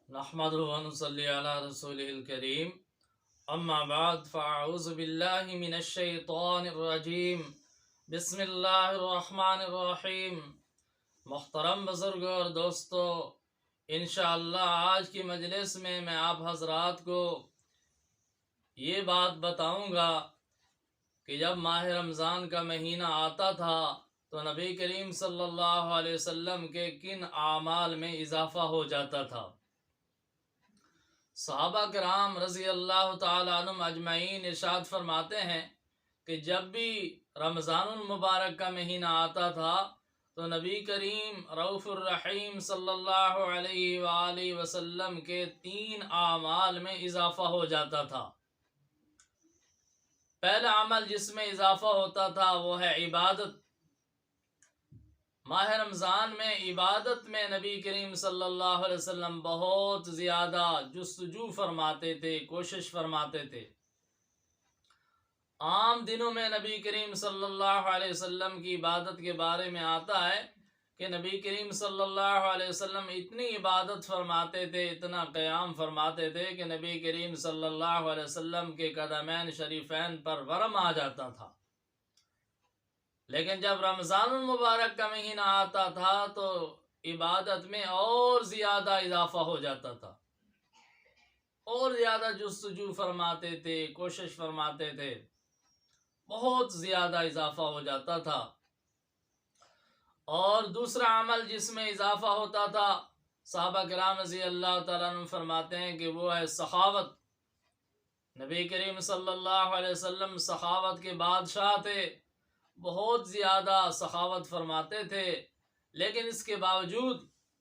نحمده ونصلي على رسوله الكريم اما بعد فاعوذ بالله من الشیطان الرجیم بسم اللہ الرحمن الرحیم۔ محترم بزرگوں اور دوستو، انشاءاللہ آج کی مجلس میں آپ حضرات کو یہ بات بتاؤں گا کہ جب ماہ رمضان کا مہینہ آتا تھا تو نبی کریم صلی اللہ علیہ وسلم کے کن اعمال میں اضافہ ہو جاتا تھا۔ صحابہ کرام رضی اللہ تعالی عنہم اجمعین ارشاد فرماتے ہیں کہ جب بھی رمضان المبارک کا مہینہ آتا تھا تو نبی کریم رؤوف الرحیم صلی اللہ علیہ وآلہ وسلم کے 3 اعمال میں اضافہ ہو جاتا تھا۔ پہلا عمل جس میں اضافہ ہوتا تھا وہ ہے عبادت۔ ماہ رمضان میں عبادت میں نبی کریم صلی اللہ علیہ وسلم بہت زیادہ جستجو فرماتے تھے، کوشش فرماتے تھے۔ عام دنوں میں نبی کریم صلی اللہ علیہ وسلم کی عبادت کے بارے میں آتا ہے کہ نبی کریم صلی اللہ علیہ وسلم اتنی عبادت فرماتے تھے، اتنا قیام فرماتے تھے کہ نبی کریم صلی اللہ علیہ وسلم کے قدمین شریفین پر ورم آ جاتا تھا۔ لیکن جب رمضان المبارک کا مہینہ آتا تھا تو عبادت میں اور زیادہ اضافہ ہو جاتا تھا، اور زیادہ جستجو فرماتے تھے، کوشش فرماتے تھے، بہت زیادہ اضافہ ہو جاتا تھا۔ اور دوسرا عمل جس میں اضافہ ہوتا تھا، صحابہ کرام رضی اللہ تعالیٰ عنہ فرماتے ہیں کہ وہ ہے سخاوت۔ نبی کریم صلی اللہ علیہ وسلم سخاوت کے بادشاہ تھے، بہت زیادہ سخاوت فرماتے تھے، لیکن اس کے باوجود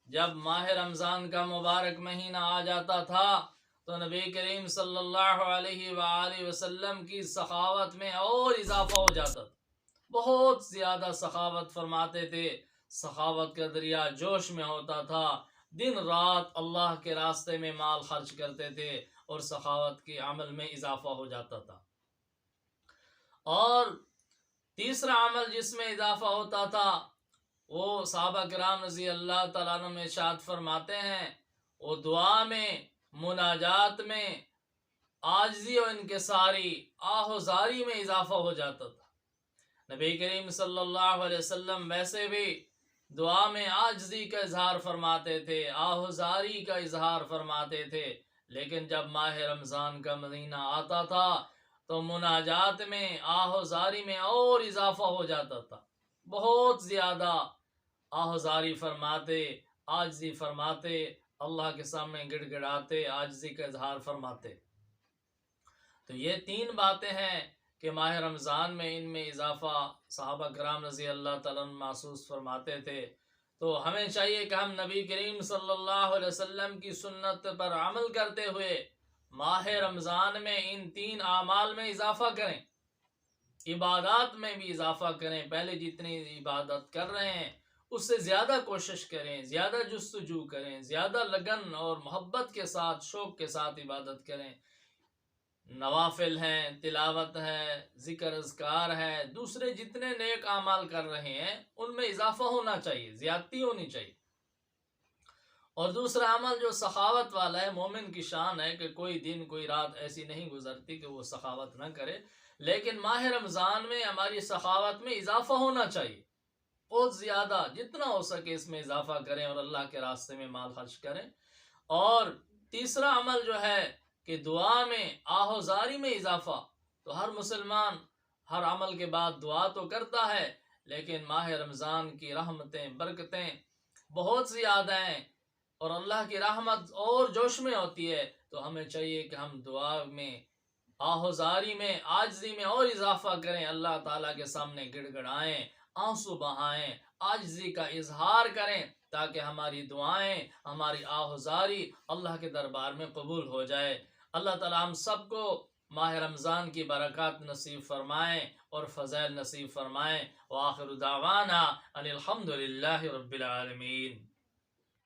جب ماہ رمضان کا مبارک مہینہ آ جاتا تھا تو نبی کریم صلی اللہ علیہ وآلہ وسلم کی سخاوت میں اور اضافہ ہو جاتا تھا، بہت زیادہ سخاوت فرماتے تھے۔ سخاوت کا دریا جوش میں ہوتا تھا، دن رات اللہ کے راستے میں مال خرچ کرتے تھے اور سخاوت کے عمل میں اضافہ ہو جاتا تھا۔ اور تیسرا عمل جس میں اضافہ ہوتا تھا وہ صحابہ کرام رضی اللہ تعالیٰ عنہ میں ارشاد فرماتے ہیں، وہ دعا میں، مناجات میں، عاجزی و انکساری، آہ و زاری میں اضافہ ہو جاتا تھا۔ نبی کریم صلی اللہ علیہ وسلم ویسے بھی دعا میں عاجزی کا اظہار فرماتے تھے، آہ و زاری کا اظہار فرماتے تھے، لیکن جب ماہ رمضان کا مہینہ آتا تھا تو مناجات میں، آہ و زاری میں اور اضافہ ہو جاتا تھا، بہت زیادہ آہ و زاری فرماتے، عاجزی فرماتے، اللہ کے سامنے گڑ گڑاتے، عاجزی کا اظہار فرماتے۔ تو یہ 3 باتیں ہیں کہ ماہ رمضان میں ان میں اضافہ صحابہ کرام رضی اللہ تعالیٰ عنہ محسوس فرماتے تھے۔ تو ہمیں چاہیے کہ ہم نبی کریم صلی اللہ علیہ وسلم کی سنت پر عمل کرتے ہوئے ماہ رمضان میں ان 3 اعمال میں اضافہ کریں، عبادات میں بھی اضافہ کریں، پہلے جتنی عبادت کر رہے ہیں اس سے زیادہ کوشش کریں، زیادہ جستجو کریں، زیادہ لگن اور محبت کے ساتھ، شوق کے ساتھ عبادت کریں۔ نوافل ہیں، تلاوت ہے، ذکر اذکار ہے، دوسرے جتنے نیک اعمال کر رہے ہیں ان میں اضافہ ہونا چاہیے، زیادتی ہونی چاہیے۔ اور دوسرا عمل جو سخاوت والا ہے، مومن کی شان ہے کہ کوئی دن، کوئی رات ایسی نہیں گزرتی کہ وہ سخاوت نہ کرے، لیکن ماہ رمضان میں ہماری سخاوت میں اضافہ ہونا چاہیے، بہت زیادہ، جتنا ہو سکے اس میں اضافہ کریں اور اللہ کے راستے میں مال خرچ کریں۔ اور تیسرا عمل جو ہے کہ دعا میں، آہ و زاری میں اضافہ۔ تو ہر مسلمان ہر عمل کے بعد دعا تو کرتا ہے، لیکن ماہ رمضان کی رحمتیں، برکتیں بہت زیادہ ہیں اور اللہ کی رحمت اور جوش میں ہوتی ہے، تو ہمیں چاہیے کہ ہم دعا میں، آہ و زاری میں، عاجزی میں اور اضافہ کریں، اللہ تعالیٰ کے سامنے گڑ گڑائیں، آنسو بہائیں، عاجزی کا اظہار کریں، تاکہ ہماری دعائیں، ہماری آہ و زاری اللہ کے دربار میں قبول ہو جائے۔ اللہ تعالیٰ ہم سب کو ماہ رمضان کی برکات نصیب فرمائیں اور فضائل نصیب فرمائیں۔ وآخر دعوانا ان الحمد للہ رب العالمین۔